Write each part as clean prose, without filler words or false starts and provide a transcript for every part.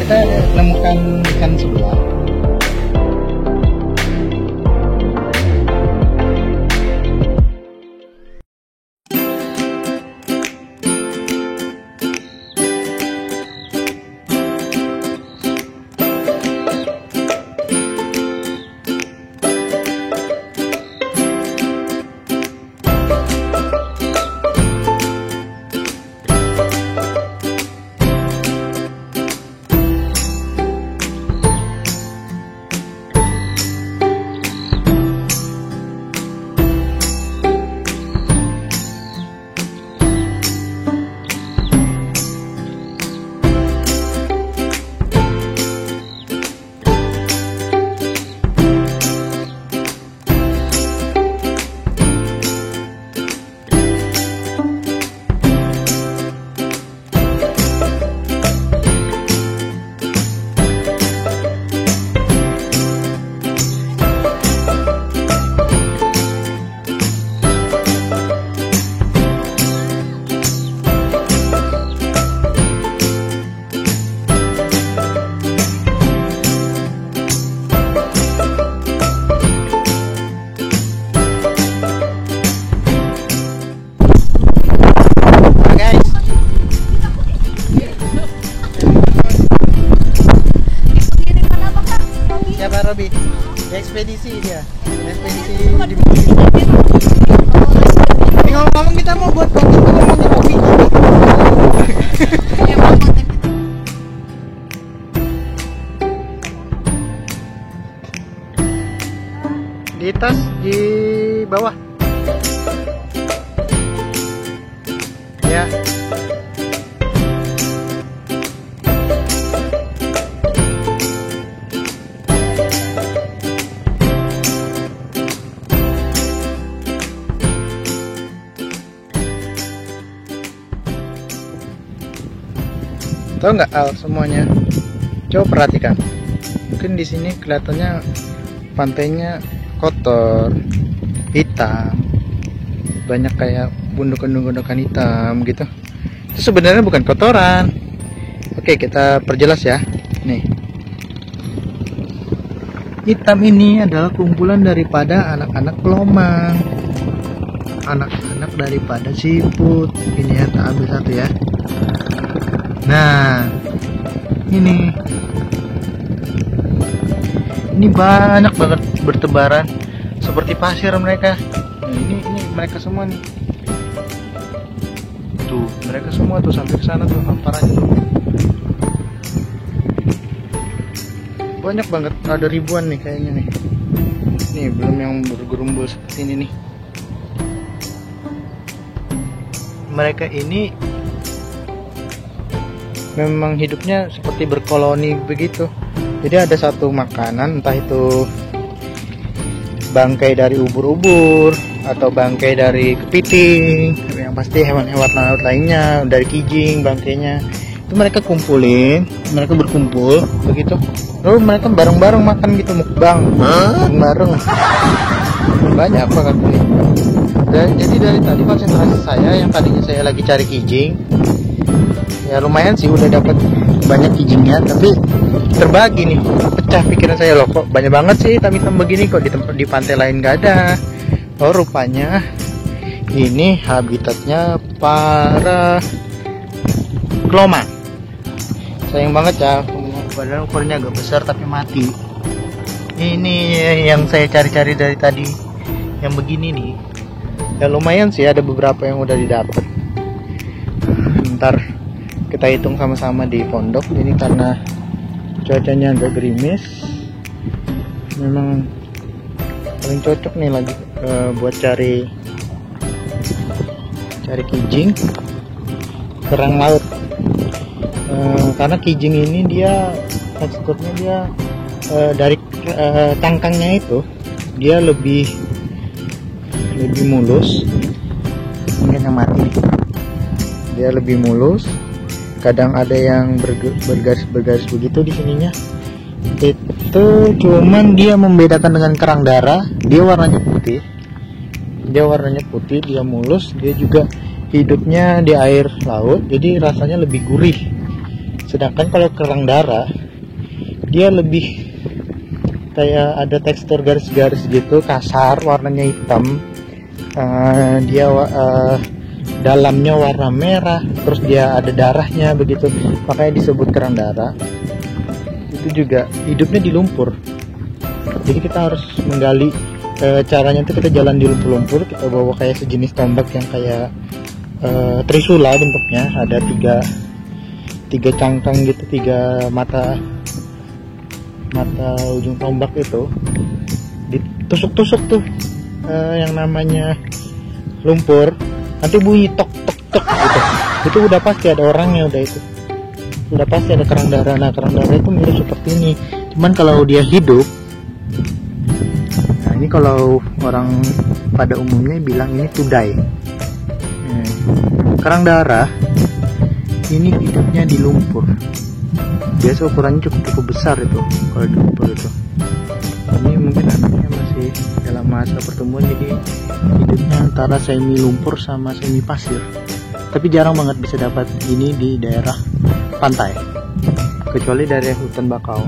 kita menemukan ikan sebelah. Robi, ekspedisi dia, ekspedisi di ngomong-ngomong kita mau buat konten ngomongnya Robi. Di tas di bawah, ya. Tahu nggak Al semuanya? Coba perhatikan. Mungkin di sini kelihatannya pantainya kotor, hitam, banyak kayak gundukan-gundukan hitam gitu. Itu sebenarnya bukan kotoran. Oke, kita perjelas ya. Nih, hitam ini adalah kumpulan daripada anak-anak pelomang, anak-anak daripada siput. Ini ya, tak ambil satu ya. Nah, ini banyak banget bertebaran seperti pasir mereka. Nah, ini mereka semua nih. Tuh, mereka semua tuh sampai ke sana tuh hamparannya tuh. Banyak banget, ada ribuan nih kayaknya nih. Nih belum yang bergerumbul seperti ini nih. Mereka ini memang hidupnya seperti berkoloni begitu. Jadi ada satu makanan, entah itu bangkai dari ubur-ubur atau bangkai dari kepiting, yang pasti hewan-hewan laut lainnya, dari kijing bangkainya, itu mereka kumpulin, mereka berkumpul begitu, lalu mereka bareng-bareng makan gitu, mukbang bareng. Banyak banget nih. Jadi dari tadi konsentrasi saya, yang tadinya saya lagi cari kijing, ya lumayan sih udah dapat banyak kijingnya, tapi terbagi nih, pecah pikiran saya, loh kok banyak banget sih hitam-hitam begini, kok di pantai lain gak ada. Oh rupanya ini habitatnya para kelomang. Sayang banget ya, padahal ukurannya agak besar tapi mati. Ini yang saya cari-cari dari tadi, yang begini nih. Ya lumayan sih, ada beberapa yang udah didapat. Ntar kita hitung sama-sama di pondok. Ini karena cuacanya agak gerimis, memang paling cocok nih lagi buat cari kijing kerang laut. Karena kijing ini dia teksturnya dia dari cangkangnya itu dia lebih mulus. Mungkin yang mati dia lebih mulus. Kadang ada yang bergaris-bergaris begitu di sininya. Itu cuman dia membedakan dengan kerang darah, dia warnanya putih. Dia mulus, dia juga hidupnya di air laut, jadi rasanya lebih gurih. Sedangkan kalau kerang darah dia lebih kayak ada tekstur garis-garis gitu, kasar, warnanya hitam. Dalamnya warna merah, terus dia ada darahnya begitu, makanya disebut kerang darah. Itu juga hidupnya di lumpur, jadi kita harus menggali. Caranya itu kita jalan di lumpur-lumpur, kita bawa kayak sejenis tombak yang kayak trisula bentuknya, ada tiga cangkang gitu, tiga mata ujung tombak itu ditusuk-tusuk tuh yang namanya lumpur, nanti bunyi tok tok tok gitu. Itu udah pasti ada orangnya, udah pasti ada kerang darah. Nah, kerang darah itu mirip seperti ini, cuman kalau dia hidup, nah ini kalau orang pada umumnya bilang ini tudai. Kerang darah ini hidupnya di lumpur, biasa ukurannya cukup besar itu kalau di lumpur itu. Ini mungkin anaknya masih dalam masa pertumbuhan, jadi hidupnya antara semi lumpur sama semi pasir. Tapi jarang banget bisa dapat ini di daerah pantai, kecuali dari hutan bakau.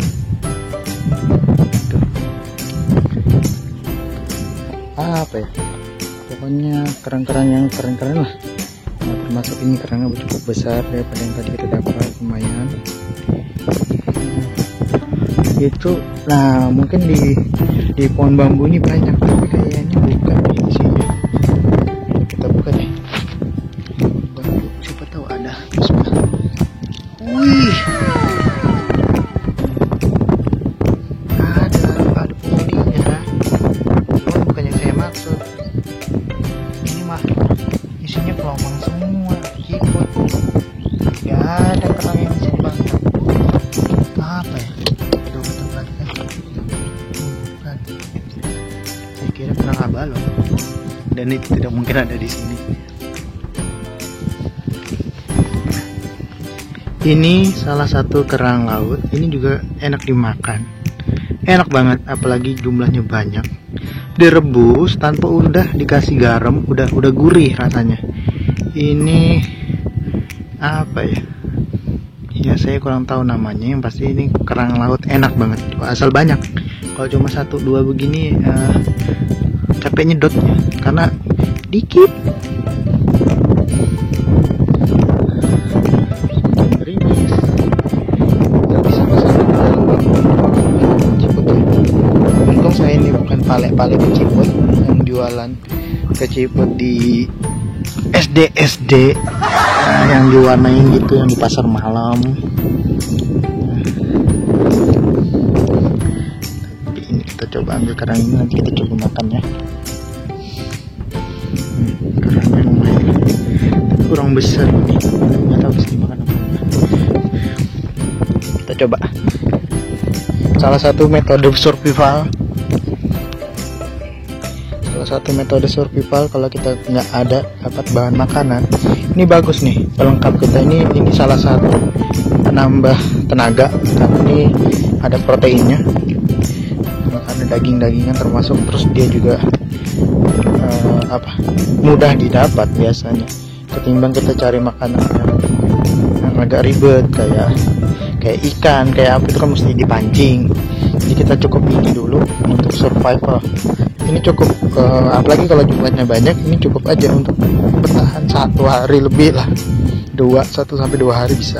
Tuh. Apa ya? Pokoknya kerang-kerang yang keren-keren lah. Nah, termasuk ini kerangnya cukup besar daripada yang tadi kita dapat, lumayan. Itu, nah mungkin di pohon bambu ini banyak, tapi kayaknya bukan di sini. Kita buka deh. Bambu, siapa tahu ada. Wih, ada penghuninya. Cuma bukan yang saya maksud. Ini mah isinya kelomang semua, kiput. Gak ada kerang yang seimbang. Apa ya? Bukan. Saya kira kerang abalon, dan itu tidak mungkin ada di sini. Ini salah satu kerang laut. Ini juga enak dimakan, enak banget, apalagi jumlahnya banyak. Direbus tanpa udah dikasih garam, udah gurih rasanya. Ini apa ya? Ya saya kurang tahu namanya, yang pasti ini kerang laut enak banget, asal banyak. Kalau cuma 1-2 begini capek nyedotnya karena dikit. Rimis nggak bisa pasang di dalam ciput tuh. Untung saya ini bukan pale-pale keciput yang jualan keciput di SD yang diwarnain gitu, yang di pasar malam. Tapi ini kita coba ambil kerang ini, nanti kita coba makan ya. Kerangnya lumayan, tapi kurang besar nih, nggak tahu bisa dimakan apa enggak. Kita coba. Salah satu metode survival kalau kita nggak ada dapat bahan makanan, ini bagus nih pelengkap kita. Ini salah satu penambah tenaga karena ini ada proteinnya, ada daging-dagingan termasuk, terus dia juga mudah didapat biasanya ketimbang kita cari makanan yang agak ribet kayak ikan, kayak apa itu kan mesti dipancing. Jadi kita cukup ini dulu untuk survival. Ini cukup, apalagi kalau jumlahnya banyak, ini cukup aja untuk bertahan 1 hari lebih lah, 1 sampai 2 hari bisa.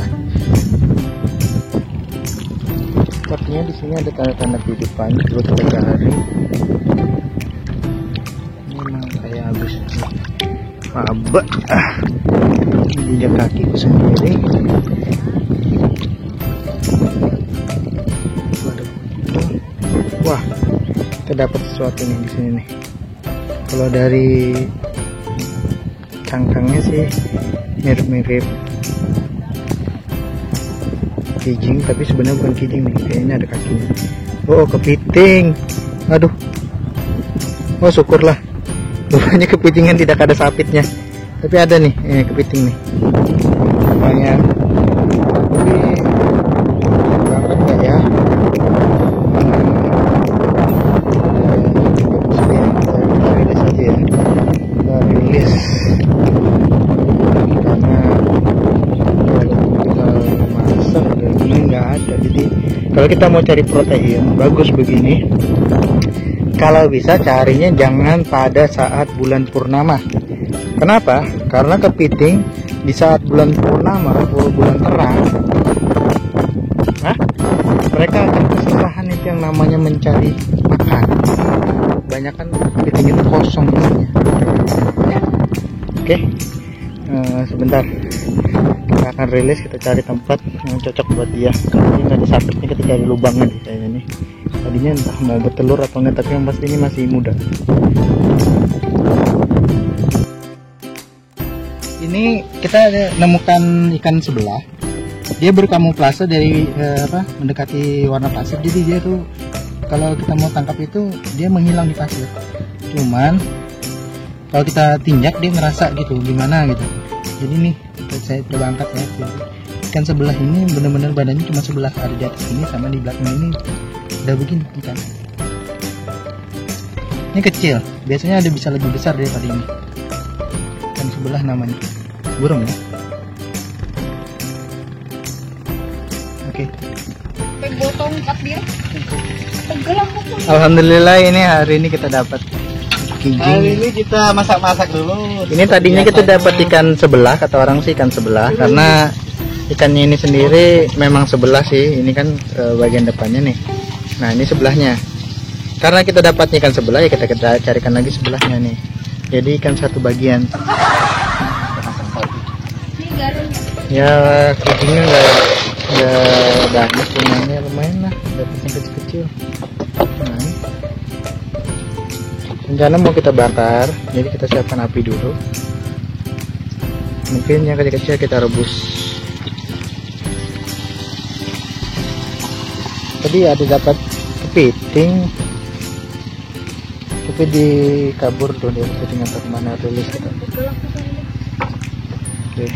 Sepertinya di sini ada tanda-tanda kehidupan 2-3 hari. Ini memang kayak habis maba. Injak kakiku sendiri. Wah, kita dapat sesuatu nih di sini nih. Kalau dari cangkangnya sih mirip-mirip kijing, tapi sebenarnya bukan kijing nih, kayaknya ada kakinya. Oh, kepiting. Aduh. Oh, syukurlah. Rupanya kepiting yang tidak ada sapitnya. Tapi ada nih, kepiting nih. Lumayan. Berangkat nggak ya? Rilis karena kalau kita masak ada. Jadi kalau kita mau cari protein bagus begini, kalau bisa carinya jangan pada saat bulan purnama. Kenapa? Karena kepiting di saat bulan purnama atau bulan terang, mereka akan kesusahan itu yang namanya mencari makan. Banyak kan kepiting itu kosong isinya. Oke, sebentar kita akan rilis, kita cari tempat yang cocok buat dia. Ini nggak ada sakitnya, kita cari lubangnya nih kayaknya nih. Tadinya entah mau bertelur atau enggak, tapi yang pasti ini masih muda. Ini kita nemukan ikan sebelah. Dia berkamuflase dari mendekati warna pasir. Jadi dia tuh kalau kita mau tangkap itu dia menghilang di pasir. Cuman kalau kita tinjak dia ngerasa gitu gimana gitu. Jadi nih saya coba angkat ya. Ikan sebelah ini benar-benar badannya cuma sebelah, ada di atas ini sama di belakang ini udah begini ikan. Ini kecil, biasanya ada bisa lebih besar daripada ini. Ikan sebelah namanya burung ya. Oke. Alhamdulillah ini hari ini kita dapat kijing. Hari ini kita masak-masak dulu. Ini tadinya kita dapat ikan sebelah, kata orang sih ikan sebelah, karena ikannya ini sendiri memang sebelah sih. Ini kan bagian depannya nih. Nah ini sebelahnya. Karena kita dapat ikan sebelah ya kita carikan lagi sebelahnya nih. Jadi ikan satu bagian. Ya kijingnya nggak banyak, bunganya lumayan lah, dapat yang kecil-kecil. Nah, ini. Rencana mau kita bakar, jadi kita siapkan api dulu. Mungkin yang kecil-kecil kita rebus. Tadi ada dapat kepiting, tapi dikabur tuh dia, kepiting atau kemana rilis kita. Oke.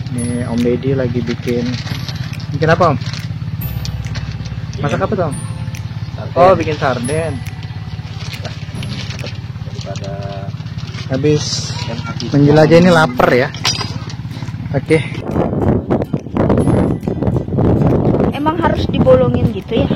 Ini Om Deddy lagi bikin apa Om? Masak apa tuh Om? Oh bikin sarden. Daripada habis menjelajah ini lapar ya. Oke. Emang harus dibolongin gitu ya?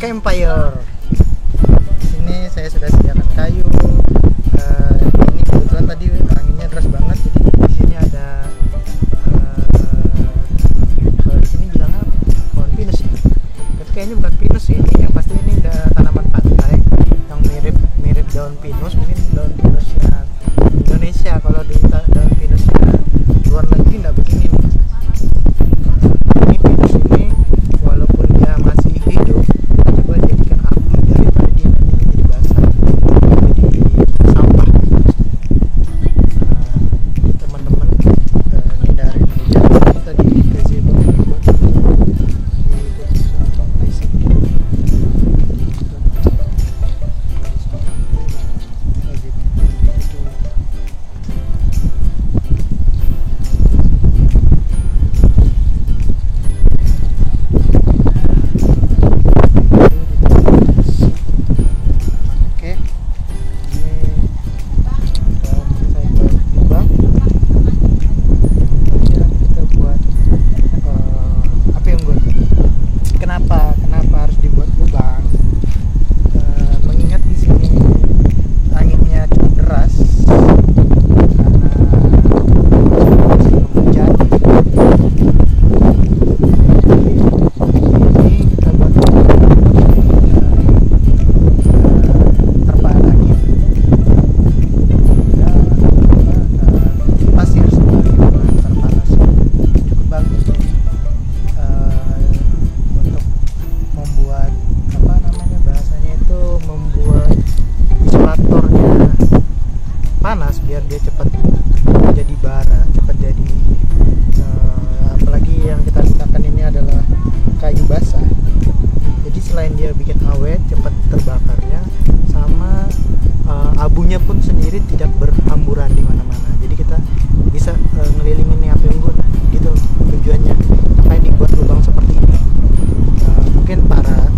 Campfire. Sini saya sudah sediakan kayu. Ini kebetulan tadi anginnya deras banget, jadi di sini ada kalau di sini bilang apa? Pohon pinus ya. Tapi kayaknya bukan pinus sih, yang pasti ini ada tanaman pantai yang mirip daun pinus, mungkin daun pinusnya Indonesia. Kalau di daun pinusnya luar negeri nggak begini nih. Ini pinus ini walaupun dia masih hidup, coba dia bikin api daripada dia nanti jadi basah, jadi sampah. Teman-teman hindarin hujan. Ini tadi gazebo dibuat basic. membuat isolatornya panas biar dia cepat jadi bara, cepat jadi apalagi yang kita gunakan ini adalah kayu basah. Jadi selain dia bikin awet, cepat terbakarnya, sama abunya pun sendiri tidak berhamburan di mana-mana. Jadi kita bisa ngelilingin nih api unggun gitu tujuannya. Makanya dibuat lubang seperti ini. Mungkin para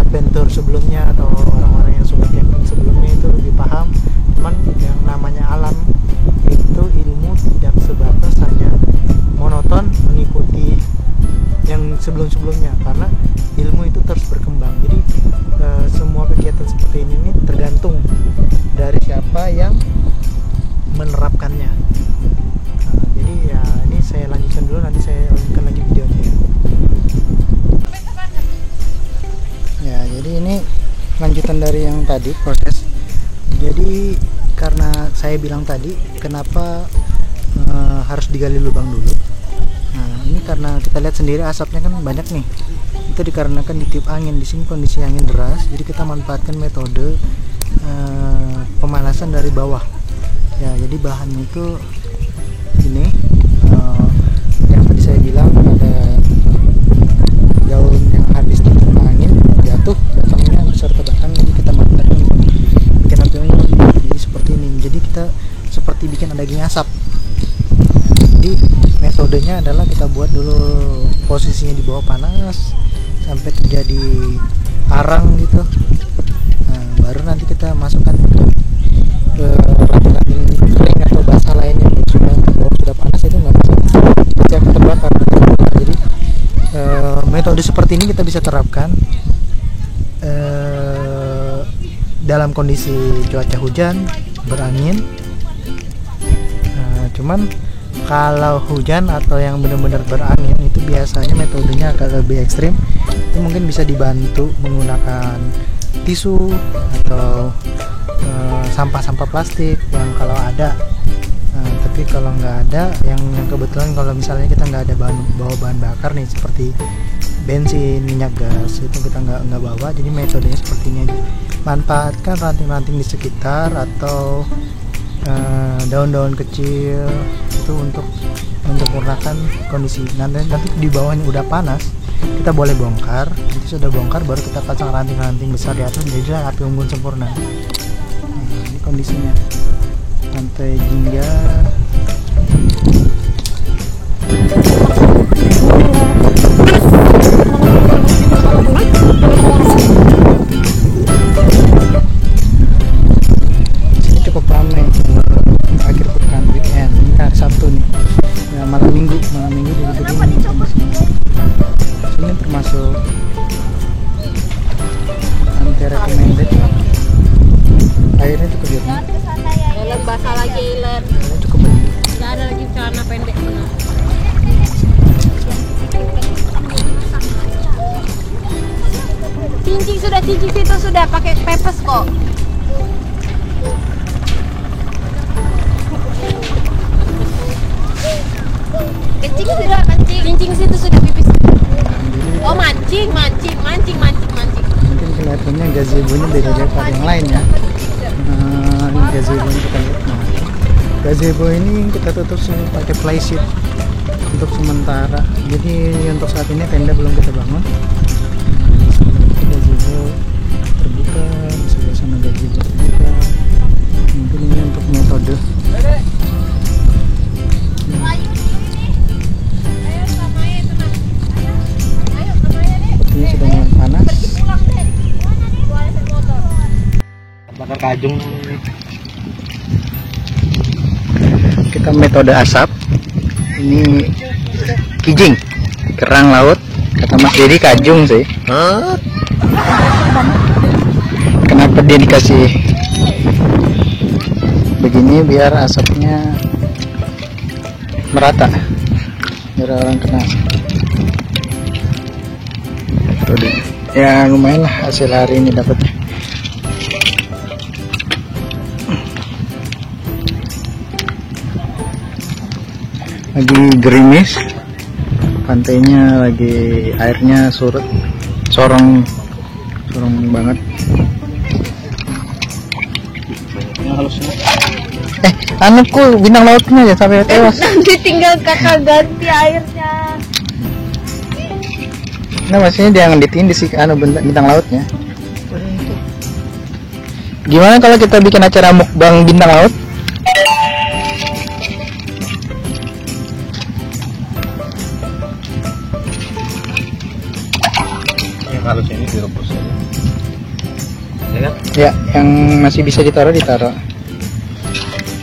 adventure sebelumnya atau orang-orang yang suka camping sebelumnya itu lebih paham. Cuman yang namanya alam itu ilmu tidak sebatas hanya monoton mengikuti yang sebelum-sebelumnya, karena ilmu itu terus berkembang. Jadi semua kegiatan seperti ini nih tergantung dari siapa yang menerapkannya. Jadi ya ini saya lanjutkan dulu, nanti saya lanjutkan lagi videonya ya. Ya, jadi ini lanjutan dari yang tadi proses. Jadi karena saya bilang tadi kenapa harus digali lubang dulu. Nah, ini karena kita lihat sendiri asapnya kan banyak nih. Itu dikarenakan ditiup angin. Di sini kondisi angin deras, jadi kita manfaatkan metode pemanasan dari bawah. Ya, jadi bahannya itu ini yang tadi saya bilang ada daun yang habis terkena angin jatuh, batangnya besar ke batang, jadi kita manfaatkan bikin api unggun. Jadi seperti ini. Jadi kita seperti bikin daging asap. Jadi metodenya adalah kita buat dulu posisinya di bawah panas sampai terjadi arang gitu. Nah, baru nanti kita masukkan ke ranting-ranting kering atau basah lainnya. Kalau sudah panas itu nggak pasti akan terbakar. Jadi metode seperti ini kita bisa terapkan dalam kondisi cuaca hujan, berangin. Cuman kalau hujan atau yang benar-benar berangin itu biasanya metodenya agak lebih ekstrim. Itu mungkin bisa dibantu menggunakan tisu atau sampah-sampah plastik yang kalau ada. Tapi kalau nggak ada, yang kebetulan kalau misalnya kita nggak ada bawa bahan bakar nih seperti bensin, minyak gas, itu kita nggak bawa. Jadi metodenya seperti ini aja. Manfaatkan ranting-ranting di sekitar atau daun-daun kecil itu untuk menyempurnakan kondisi. Nanti di bawahnya udah panas, kita boleh bongkar. Nanti sudah bongkar baru kita pasang ranting-ranting besar di atas, jadilah api unggun sempurna. Nah, ini kondisinya lantai jingga. Sini cukup ramai akhir pekan, weekend. Ini hari Sabtu nih, ya, malam minggu jadi begini. Sini termasuk anti recommended. Airnya cukup jernih. Ilen basah lagi Ilen. Airnya cukup bening. Nggak ada lagi celana pendek benar. Cincin situ sudah pakai pepes kok. Kencing situ sudah pipis. Oh mancing. Mungkin kelihatannya gazebo-nya beda daripada yang lain ya. Ini gazebo-nya kita lihat. Nah, gazebo ini kita tutup pakai flysheet untuk sementara. Jadi untuk saat ini tenda belum kita bangun. Gazebo terbuka, di sebelah sana gazebo terbuka. Mungkin ini untuk metode. Sepertinya sudah mulai panas. Bakar kajung. Kita metode asap. Ini kijing, kerang laut. Kata Mas Dedi kajung sih. Kenapa dia dikasih begini? Biar asapnya merata, biar orang kena. Ya lumayan lah hasil hari ini dapatnya. Lagi gerimis, pantainya lagi airnya surut, sorong Kurang banget. Banyaknya halusnya. Anu kul bintang lautnya ya sampai tewas. Nanti tinggal kakak ganti airnya. Nah maksudnya dia ngeditin di si anu bintang lautnya. Gimana kalau kita bikin acara mukbang bintang laut? Yang halusnya ini direbus aja. Ya kan? Ya, yang masih bisa ditaruh.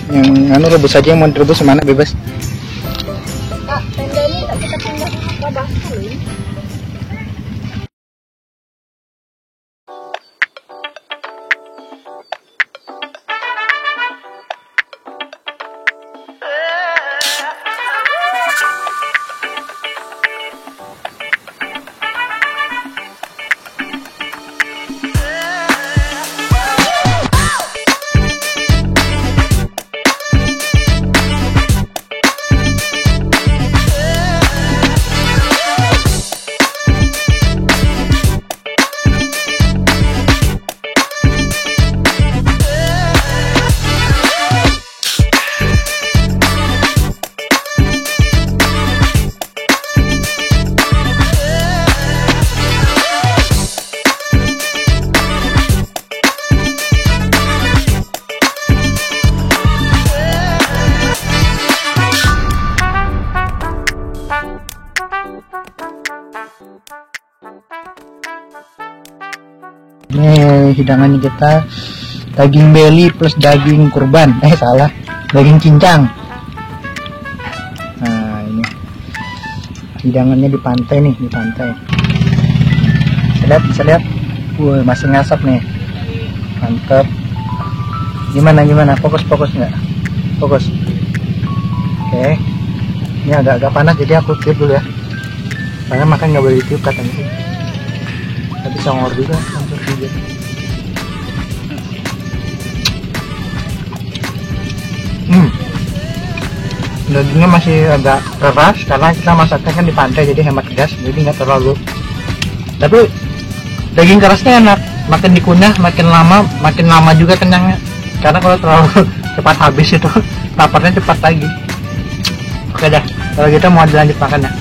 Yang anu rebus aja, yang mau direbus mana bebas. Kak, tenda ini tak kita pindah ke basah ini. Ini hidangannya kita daging beli plus daging kurban. Salah, daging cincang. Nah ini hidangannya di pantai nih, di pantai. Bisa lihat, masih ngasap nih, mantap. Gimana? Fokus nggak? Fokus. Oke. Ini agak panas jadi aku tiup dulu ya. Karena makan nggak boleh ditiup katanya sih. Tapi songor juga hancur juga. Dagingnya masih agak keras karena kita masaknya kan di pantai jadi hemat gas, jadi nggak terlalu. Tapi daging kerasnya enak, makin dikunyah makin lama juga kenyangnya. Karena kalau terlalu cepat habis itu laparnya cepat lagi. Oke dah, kalau gitu mau dilanjut makan ya.